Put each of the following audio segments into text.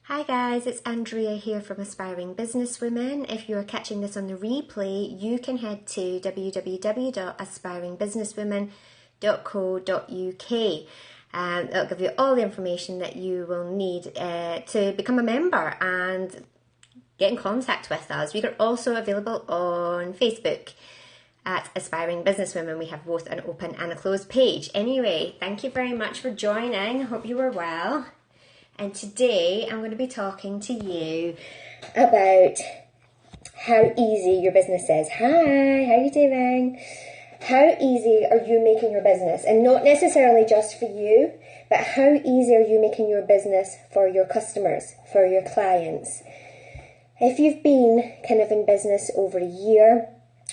Hi guys, it's Andrea here from Aspiring Businesswomen. If you're catching this on the replay, you can head to www.aspiringbusinesswomen.co.uk. That'll give you all the information that you will need to become a member and get in contact with us. We are also available on Facebook at Aspiring Businesswomen. We have both an open and a closed page. Anyway, thank you very much for joining. I hope you were well. And today I'm going to be talking to you about how easy your business is. Hi, how are you doing? How easy are you making your business? And not necessarily just for you, but how easy are you making your business for your customers, for your clients? If you've been kind of in business over a year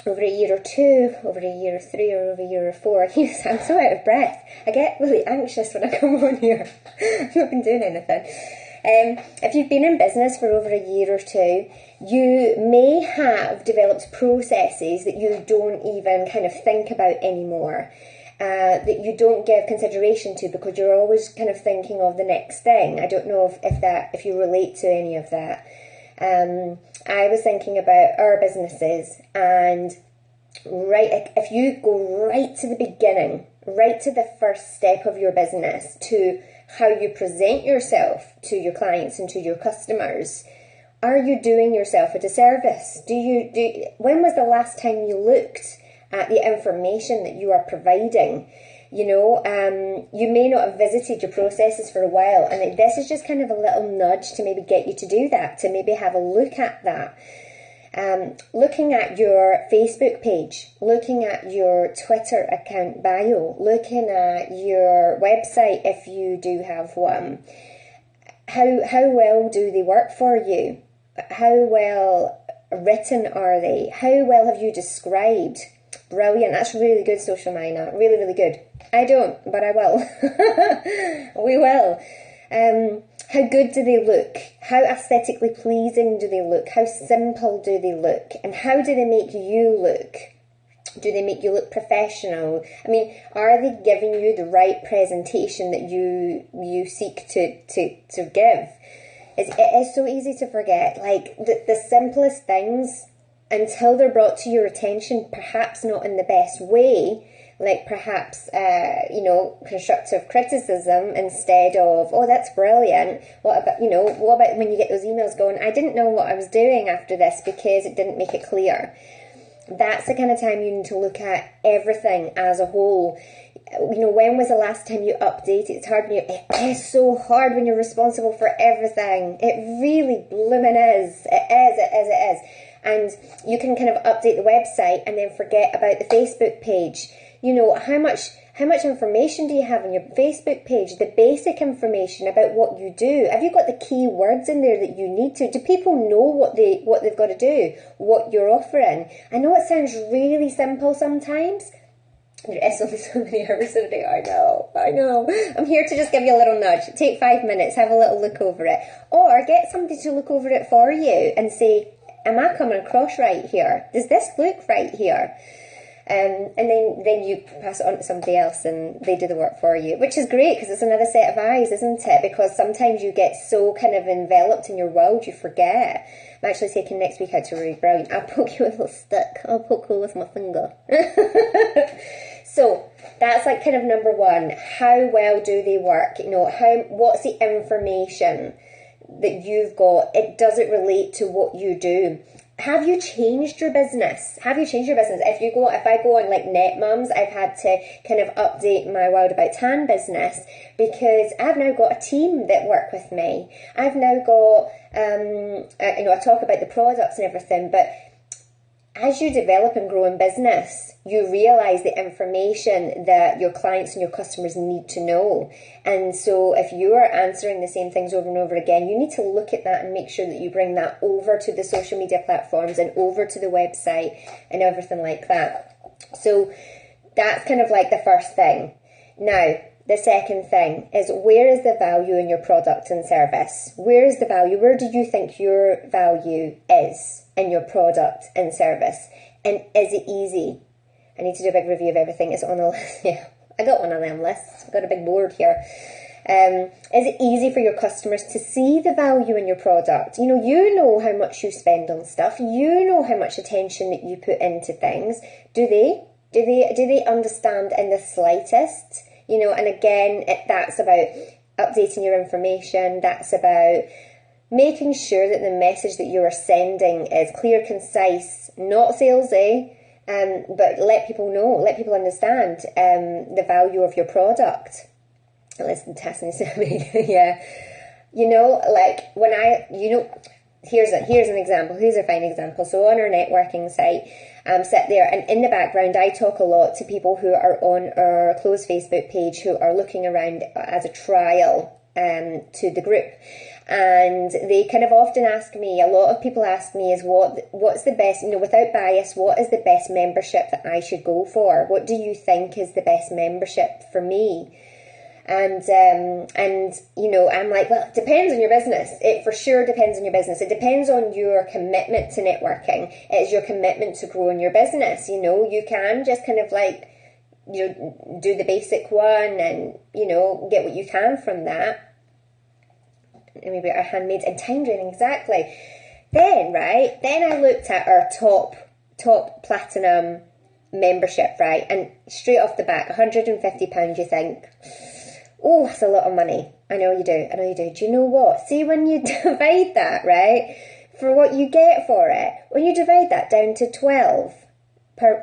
or two, over a year or three, or over a year or four, I'm so out of breath. I get really anxious when I come on here. I've not been doing anything. If you've been in business for over a year or two, you may have developed processes that you don't even kind of think about anymore, that you don't give consideration to because you're always kind of thinking of the next thing. I don't know if you relate to any of that. I was thinking about our businesses, and if you go right to the beginning, right to the first step of your business, to how you present yourself to your clients and to your customers, are you doing yourself a disservice? When was the last time you looked at the information that you are providing? You may not have visited your processes for a while, and this is just kind of a little nudge to maybe get you to do that, to maybe have a look at that. Looking at your Facebook page, looking at your Twitter account bio, looking at your website if you do have one. How well do they work for you? How well written are they? How well have you described? Brilliant. That's really good, Social Miner. Really, really good. I don't, but I will. We will. How good do they look? How aesthetically pleasing do they look? How simple do they look? And how do they make you look? Do they make you look professional? I mean, are they giving you the right presentation that you seek to give? It is so easy to forget. Like, the simplest things, until they're brought to your attention, perhaps not in the best way, like perhaps, constructive criticism instead of, oh, that's brilliant. What about when you get those emails going, I didn't know what I was doing after this because it didn't make it clear. That's the kind of time you need to look at everything as a whole. When was the last time you updated? It's hard it is so hard when you're responsible for everything. It really blooming is. It is. And you can kind of update the website and then forget about the Facebook page. How much information do you have on your Facebook page? The basic information about what you do. Have you got the key words in there that you need to? Do people know what they've got to do? What you're offering? I know it sounds really simple sometimes. There is only so many hours in a day. I know. I'm here to just give you a little nudge. Take 5 minutes, have a little look over it. Or get somebody to look over it for you and say, am I coming across right here? Does this look right here? And then you pass it on to somebody else and they do the work for you, which is great because it's another set of eyes, isn't it? Because sometimes you get so kind of enveloped in your world, you forget. I'm actually taking next week out to Really Brilliant. I'll poke you with a little stick. I'll poke you with my finger. So that's like kind of number one. How well do they work? What's the information that you've got? Does it relate to what you do? Have you changed your business? If I go on like NetMums, I've had to kind of update my Wild About Tan business because I've now got a team that work with me. I've now got, I talk about the products and everything, but as you develop and grow in business, you realise the information that your clients and your customers need to know. And so if you are answering the same things over and over again, you need to look at that and make sure that you bring that over to the social media platforms and over to the website and everything like that. So that's kind of like the first thing. Now, the second thing is, where is the value in your product and service? Where is the value? Where do you think your value is in your product and service? And is it easy? I need to do a big review of everything. It's on a list. Yeah, I got one of them lists. I've got a big board here. Is it easy for your customers to see the value in your product? You know how much you spend on stuff. You know how much attention that you put into things. Do they? Do they understand in the slightest? And again, that's about updating your information. That's about making sure that the message that you are sending is clear, concise, not salesy, but let people know, let people understand the value of your product. Listen, Tassin said, yeah. Here's an example. Here's a fine example. So on our networking site, sit there, and in the background, I talk a lot to people who are on our closed Facebook page who are looking around as a trial to the group. And they kind of often ask me, a lot of people ask me, is what's the best, without bias, what is the best membership that I should go for? What do you think is the best membership for me? And I'm like, well, it depends on your business. It for sure depends on your business. It depends on your commitment to networking. It's your commitment to growing your business. You can just kind of like, do the basic one and, get what you can from that. Maybe our handmaids and time draining, exactly. Then I looked at our top platinum membership, right? And straight off the back, £150, you think, oh, that's a lot of money. I know you do. Do you know what? See, when you divide that, right, for what you get for it, when you divide that down to 12,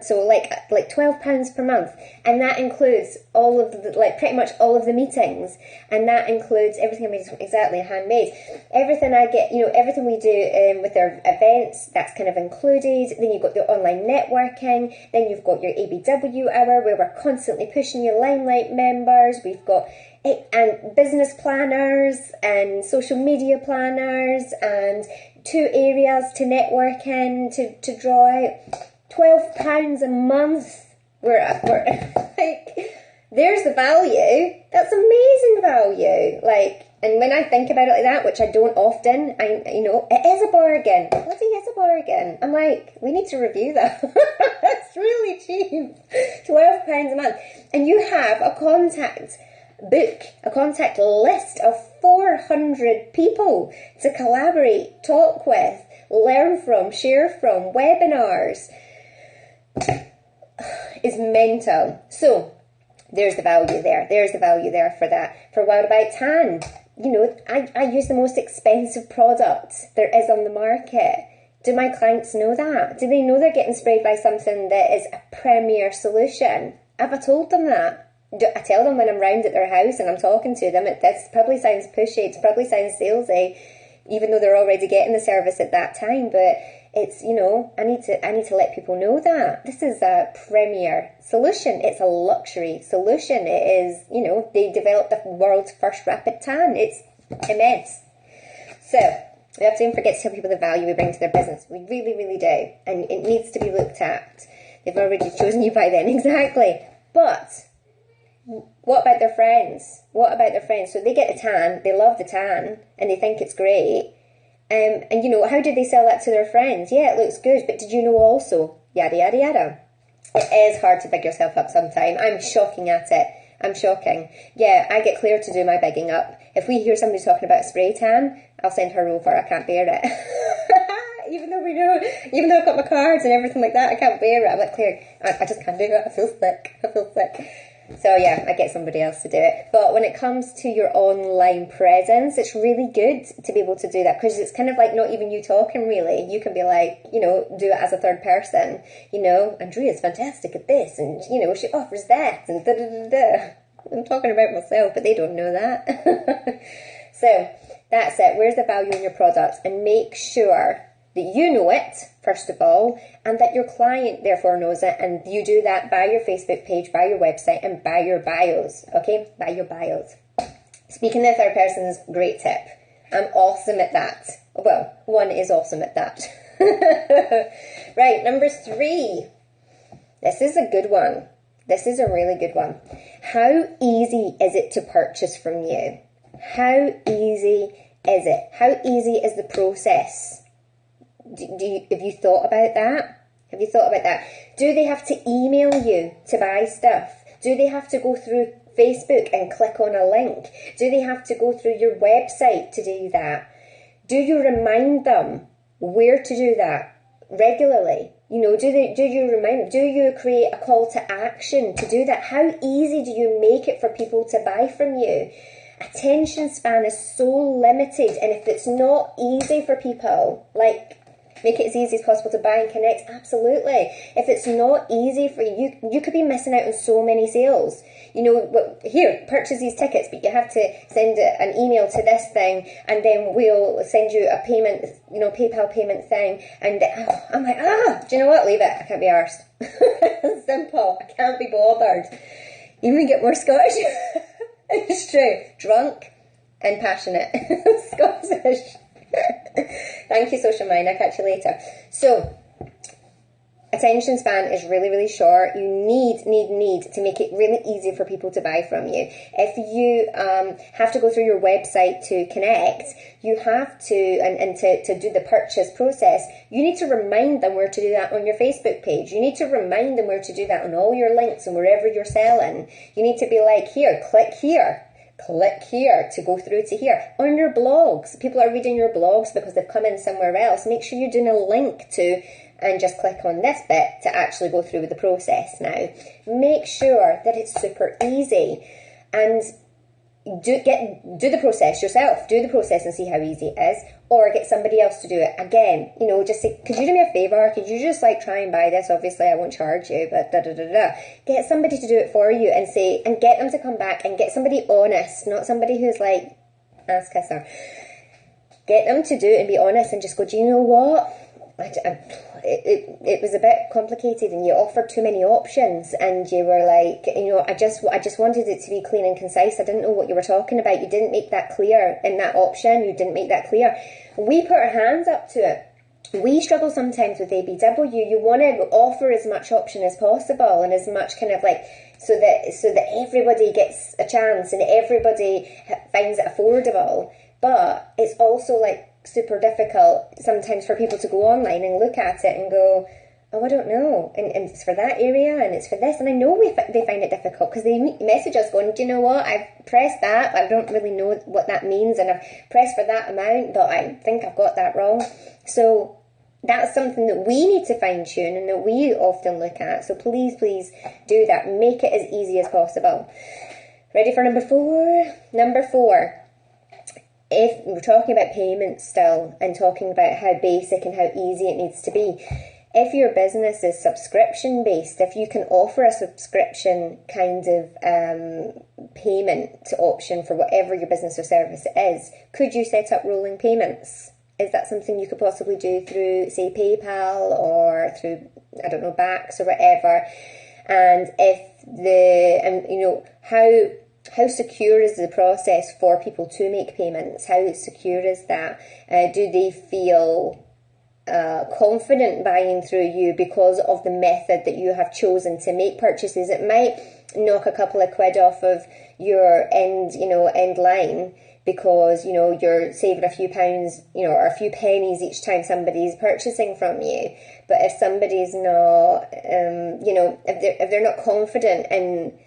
so like £12 per month, and that includes all of pretty much all of the meetings, and that includes everything I made, exactly, handmade, everything I get, everything we do with our events, that's kind of included. Then you've got the online networking, then you've got your ABW hour where we're constantly pushing your Limelight members, we've got and business planners and social media planners and 2 areas to network in to draw out. £12 a month. We're like, there's the value. That's amazing value. And when I think about it like that, which I don't often, it is a bargain. Bloody is a bargain. I'm like, we need to review that. That's really cheap. £12 a month. And you have a contact list of 400 people to collaborate, talk with, learn from, share from, webinars. Is mental. So there's the value there. There's the value there for that. For What About Tan? I use the most expensive product there is on the market. Do my clients know that? Do they know they're getting sprayed by something that is a premier solution? Have I told them that? I tell them when I'm round at their house and I'm talking to them, this probably sounds pushy, it probably sounds salesy, even though they're already getting the service at that time, but it's, I need to let people know that this is a premier solution. It's a luxury solution. It is, they developed the world's first rapid tan. It's immense. So we have to even forget to tell people the value we bring to their business. We really, really do. And it needs to be looked at. They've already chosen you by then, exactly. But what about their friends? So they get a tan, they love the tan, and they think it's great. And how did they sell that to their friends? Yeah, it looks good, but did you know also? Yada, yada, yada. It is hard to big yourself up sometimes. I'm shocking at it. I'm shocking. Yeah, I get Claire to do my bigging up. If we hear somebody talking about a spray tan, I'll send her over. I can't bear it. even though I've got my cards and everything like that, I can't bear it. I'm like, Claire, I just can't do it. I feel sick. So yeah, I get somebody else to do it. But when it comes to your online presence, it's really good to be able to do that, because it's kind of like not even you talking really. You can be like, do it as a third person. Andrea's fantastic at this, and she offers that, and da da da da. I'm talking about myself, but they don't know that. So that's it. Where's the value in your products? And make sure that you know it, first of all, and that your client therefore knows it, and you do that by your Facebook page, by your website, and by your bios, okay? By your bios. Speaking to the third person is a great tip. I'm awesome at that. Well, one is awesome at that. Right, number 3. This is a good one. This is a really good one. How easy is it to purchase from you? How easy is it? How easy is the process? Have you thought about that? Do they have to email you to buy stuff? Do they have to go through Facebook and click on a link? Do they have to go through your website to do that? Do you remind them where to do that regularly? Do you remind them? Do you create a call to action to do that? How easy do you make it for people to buy from you? Attention span is so limited, and if it's not easy for people, like, make it as easy as possible to buy and connect, absolutely. If it's not easy for you, you could be missing out on so many sales. Here, purchase these tickets, but you have to send an email to this thing, and then we'll send you a payment, PayPal payment thing, and I'm like, do you know what? Leave it. I can't be arsed. Simple. I can't be bothered. Even get more Scottish. It's true. Drunk and passionate. Scottish. Thank you, Social Mind. I'll catch you later. So, attention span is really, really short. You need to make it really easy for people to buy from you. If you have to go through your website to connect, you have to, and to do the purchase process, you need to remind them where to do that on your Facebook page. You need to remind them where to do that on all your links and wherever you're selling. You need to be like, here, click here. Click here to go through to here. On your blogs, people are reading your blogs because they've come in somewhere else. Make sure you're doing a link to, and just click on this bit to actually go through with the process now. Make sure that it's super easy, and do the process yourself. Do the process and see how easy it is, or get somebody else to do it. Again, just say, could you do me a favour? Could you just try and buy this? Obviously, I won't charge you, but Get somebody to do it for you and say, and get them to come back, and get somebody honest, not somebody who's like ass kisser. Get them to do it and be honest and just go, do you know what? It was a bit complicated, and you offered too many options, and you were like, I just wanted it to be clean and concise. I didn't know what you were talking about. You didn't make that clear in that option. You didn't make that clear. We put our hands up to it. We struggle sometimes with ABW. You want to offer as much option as possible, and as much kind of like, so that everybody gets a chance and everybody finds it affordable. But it's also like super difficult sometimes for people to go online and look at it and go, oh, I don't know, and it's for that area and it's for this, and I know they find it difficult because they message us going, do you know what, I've pressed that, I don't really know what that means, and I've pressed for that amount, but I think I've got that wrong. So that's something that we need to fine tune and that we often look at. So please do that. Make it as easy as possible. Ready for number 4? Number 4. If we're talking about payments still and talking about how basic and how easy it needs to be, if your business is subscription based, if you can offer a subscription kind of payment option for whatever your business or service is, could you set up rolling payments? Is that something you could possibly do through, say, PayPal or through, I don't know, Bax or whatever? And how secure is the process for people to make payments? How secure is that? Do they feel confident buying through you because of the method that you have chosen to make purchases? It might knock a couple of quid off of your end line because, you're saving a few pounds, or a few pennies each time somebody's purchasing from you. But if somebody's not, if they're not confident in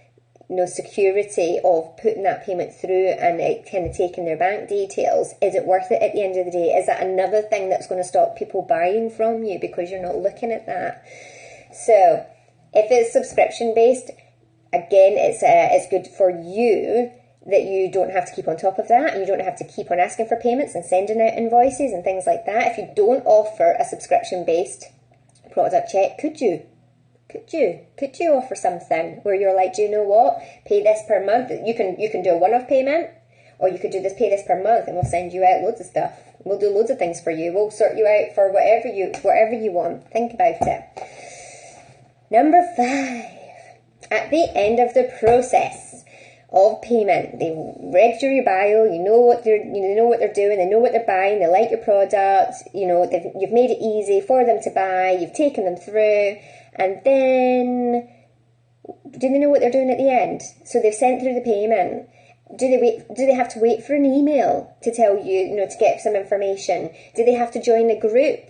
security of putting that payment through and it kind of taking their bank details, is it worth it at the end of the day? Is that another thing that's going to stop people buying from you because you're not looking at that? So if it's subscription based, again, it's good for you that you don't have to keep on top of that, and you don't have to keep on asking for payments and sending out invoices and things like that. If you don't offer a subscription based product yet, could you offer something where you're like, do you know what, pay this per month? You can do a one-off payment, or you could do this, pay this per month, and we'll send you out loads of stuff. We'll do loads of things for you. We'll sort you out for whatever you want. Think about it. Number 5. At the end of the process of payment, they read through your bio, you know what they're doing, they know what they're buying, they like your product, you've made it easy for them to buy, you've taken them through, and then do they know what they're doing at the end? So they've sent through the payment. Do they have to wait for an email to tell you, to get some information? Do they have to join a group,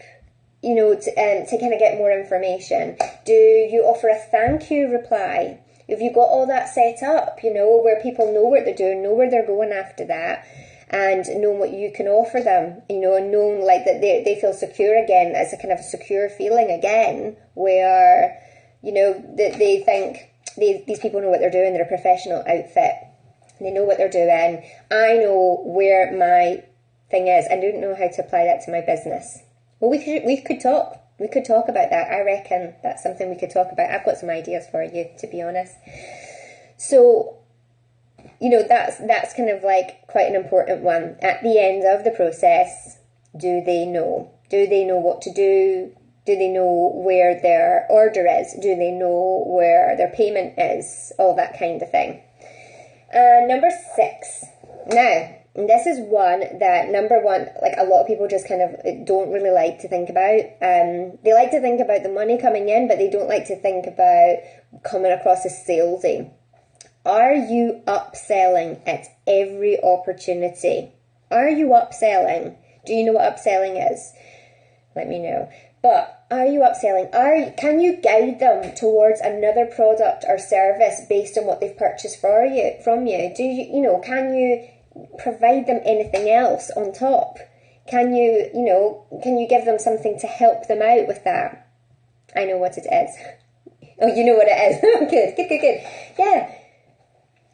to kind of get more information? Do you offer a thank you reply If you've got all that set up, you know, where people know what they're doing, know where they're going after that, and know what you can offer them, you know, and knowing like that they feel secure again. It's a kind of a secure feeling again, where, you know, they think these people know what they're doing. They're a professional outfit. They know what they're doing. I know where my thing is. I don't know how to apply that to my business. Well, we could talk. We could talk about that. I reckon that's something we could talk about. I've got some ideas for you, to be honest. So, you know, that's kind of like quite an important one. At the end of the process, do they know? Do they know what to do? Do they know where their order is? Do they know where their payment is? All that kind of thing. Number 6. Now, this is one that, number one, like a lot of people just kind of don't really like to think about. They like to think about the money coming in, but they don't like to think about coming across as salesy. Are you upselling at every opportunity? Are you upselling? Do you know what upselling is? Let me know. But are you upselling? Can you guide them towards another product or service based on what they've purchased from you? Do you, can you provide them anything else on top? Can you give them something to help them out with that? I know what it is. Oh, you know what it is. Good. Yeah.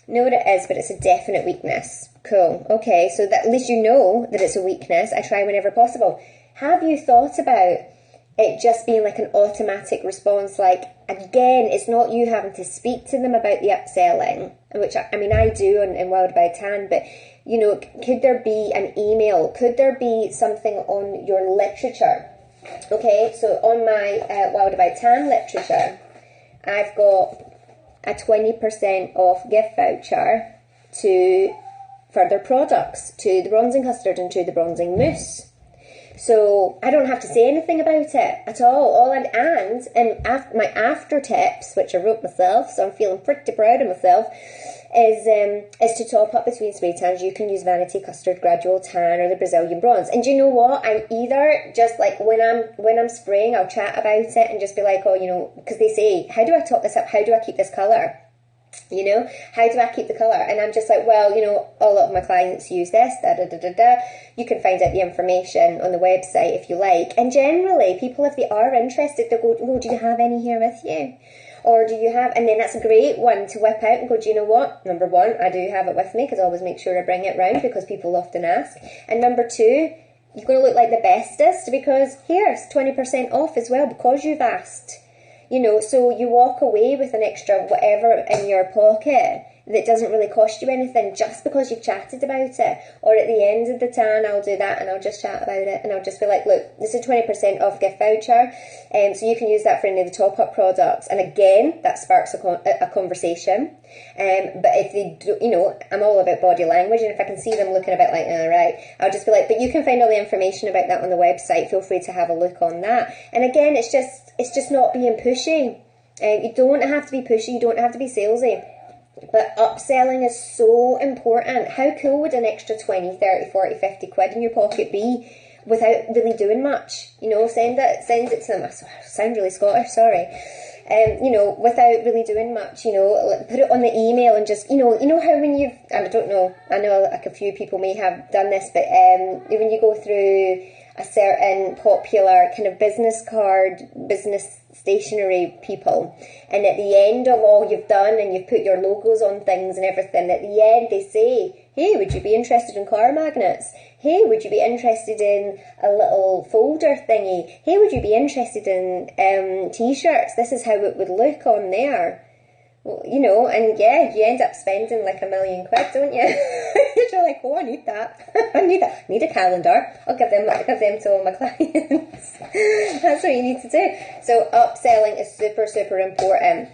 Know what it is, but it's a definite weakness. Cool. Okay, so that at least you know that it's a weakness. I try whenever possible. Have you thought about it just being like an automatic response? Like, again, it's not you having to speak to them about the upselling, which I mean I do in Wild by Tan, but you know, could there be an email? Could there be something on your literature? Okay, so on my Wild by Tan literature, I've got a 20% off gift voucher for their products, to the bronzing custard and to the bronzing mousse. So I don't have to say anything about it at all. My after tips, which I wrote myself, so I'm feeling pretty proud of myself, is to top up between spray tans. You can use Vanity Custard Gradual Tan or the Brazilian Bronze. And do you know what? I'm either just like when I'm spraying, I'll chat about it and just be like, oh, you know, because they say, how do I top this up? How do I keep this colour? You know, how do I keep the colour? And I'm just like, well, you know, a lot of my clients use this, You can find out the information on the website if you like. And generally, people, if they are interested, they'll go, oh, do you have any here with you? Or do you have, and then that's a great one to whip out and go, do you know what? Number one, I do have it with me because I always make sure I bring it round because people often ask. And number two, you're going to look like the bestest because here's 20% off as well because you've asked. You know, so you walk away with an extra whatever in your pocket that doesn't really cost you anything just because you've chatted about it. Or at the end of the tan, I'll do that and I'll just chat about it and I'll just be like, look, this is a 20% off gift voucher, so you can use that for any of the top-up products. And again, that sparks a conversation. But if they do, you know, I'm all about body language, and if I can see them looking a bit like, right, I'll just be like, but you can find all the information about that on the website. Feel free to have a look on that. And again, it's just not being pushy. You don't have to be pushy. You don't have to be salesy. But upselling is so important. How cool would an extra 20, 30, 40, 50 quid in your pocket be without really doing much? You know, send it to them. I sound really Scottish, sorry. You know, without really doing much, you know, put it on the email and just, you know how when you've, and I don't know, I know like a few people may have done this, but when you go through a certain popular kind of business card, business stationery people, and at the end of all you've done and you've put your logos on things and everything, at the end they say, hey, would you be interested in car magnets? Hey, would you be interested in a little folder thingy? Hey, would you be interested in t-shirts? This is how it would look on there. Well, you know, and yeah, you end up spending like £1 million, don't you? You're like, oh, I need that. I need a calendar. I'll give them to all my clients. That's what you need to do. So upselling is super, super important.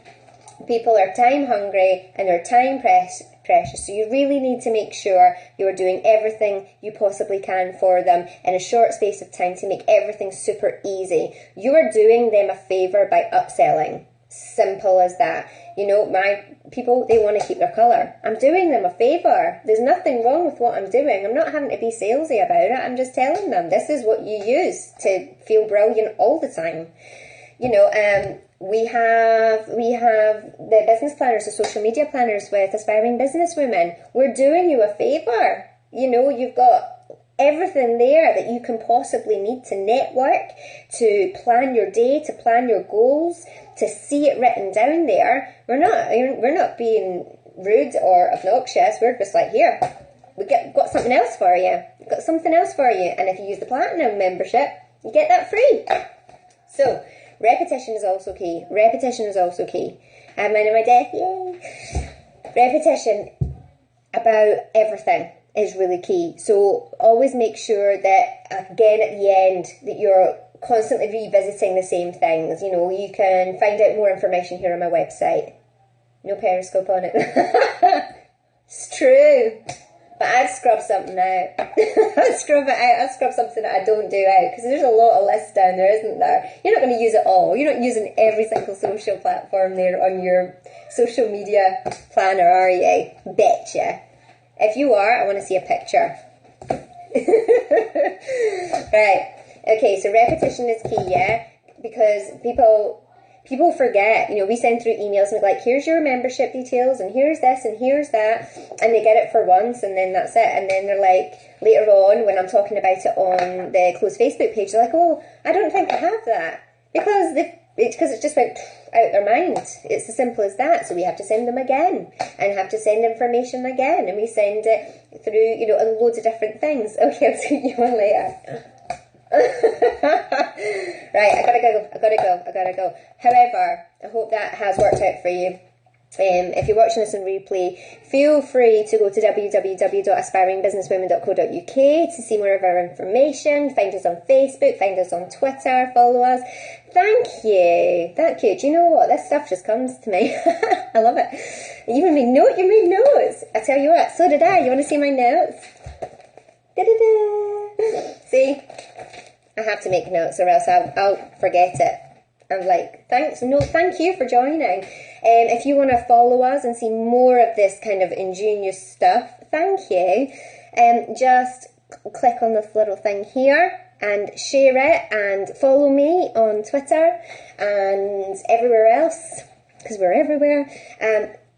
People are time hungry and they're time precious. So you really need to make sure you are doing everything you possibly can for them in a short space of time to make everything super easy. You are doing them a favour by upselling. Simple as that. You know, my people, they want to keep their colour. I'm doing them a favour. There's nothing wrong with what I'm doing. I'm not having to be salesy about it. I'm just telling them this is what you use to feel brilliant all the time. We have the business planners, the social media planners with aspiring businesswomen. We're doing you a favour. You've got everything there that you can possibly need to network, to plan your day, to plan your goals, to see it written down there. We're not being rude or obnoxious. We're just like, here, got something else for you. Got something else for you. And if you use the platinum membership, you get that free. So repetition is also key. I'm minding my death, yay! Repetition about everything is really key. So always make sure that, again, at the end, that you're constantly revisiting the same things. You can find out more information here on my website. No Periscope on it. It's true. But I'd scrub something out. I'd scrub it out. I'd scrub something that I don't do out, because there's a lot of lists down there, isn't there? You're not going to use it all. You're not using every single social platform there on your social media planner, are you? Betcha. If you are, I want to see a picture. Right. Okay, so repetition is key, yeah? Because people forget. We send through emails and like, here's your membership details, and here's this, and here's that, and they get it for once, and then that's it. And then they're like, later on, when I'm talking about it on the closed Facebook page, they're like, oh, I don't think I have that. Because it just went out their mind. It's as simple as that. So we have to send them again, and have to send information again, and we send it through, and loads of different things. Okay, I'll see you on later. Right, I gotta go. However, I hope that has worked out for you. If you're watching this on replay, feel free to go to www.aspiringbusinesswomen.co.uk to see more of our information. Find us on Facebook, find us on Twitter, follow us. Thank you. Do you know what? This stuff just comes to me. I love it. You made notes. I tell you what, so did I. You want to see my notes? Da-da-da. See? I have to make notes or else I'll forget it. I'm like, thank you for joining. If you want to follow us and see more of this kind of ingenious stuff, thank you. Just click on this little thing here and share it, and follow me on Twitter and everywhere else, because we're everywhere.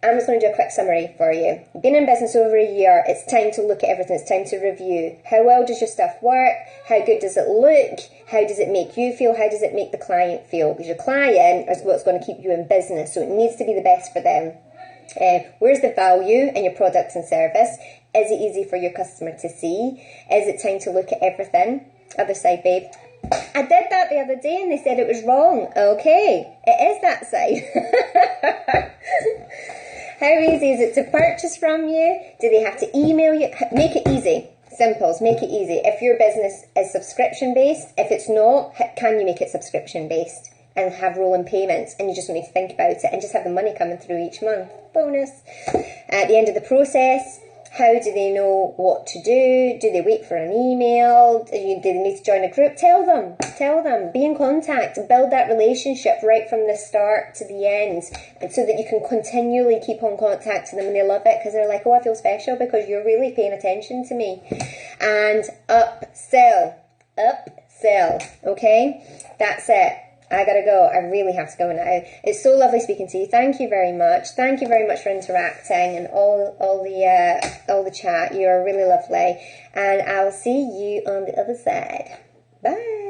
I'm just going to do a quick summary for you. You've been in business over a year. It's time to look at everything. It's time to review. How well does your stuff work? How good does it look? How does it make you feel? How does it make the client feel? Because your client is what's going to keep you in business, so it needs to be the best for them. Where's the value in your product and service? Is it easy for your customer to see? Is it time to look at everything? Other side, babe. I did that the other day and they said it was wrong. Okay, it is that side. How easy is it to purchase from you? Do they have to email you? Make it easy. Simples, make it easy. If your business is subscription-based, if it's not, can you make it subscription-based and have rolling payments, and you just need to think about it and just have the money coming through each month? Bonus. At the end of the process, how do they know what to do? Do they wait for an email? Do they need to join a group? Tell them. Be in contact. Build that relationship right from the start to the end, and so that you can continually keep on contacting them, and they love it because they're like, oh, I feel special because you're really paying attention to me. And upsell. Okay? That's it. I gotta go. I really have to go now. It's so lovely speaking to you. Thank you very much. Thank you very much for interacting and all the chat. You are really lovely, and I'll see you on the other side. Bye.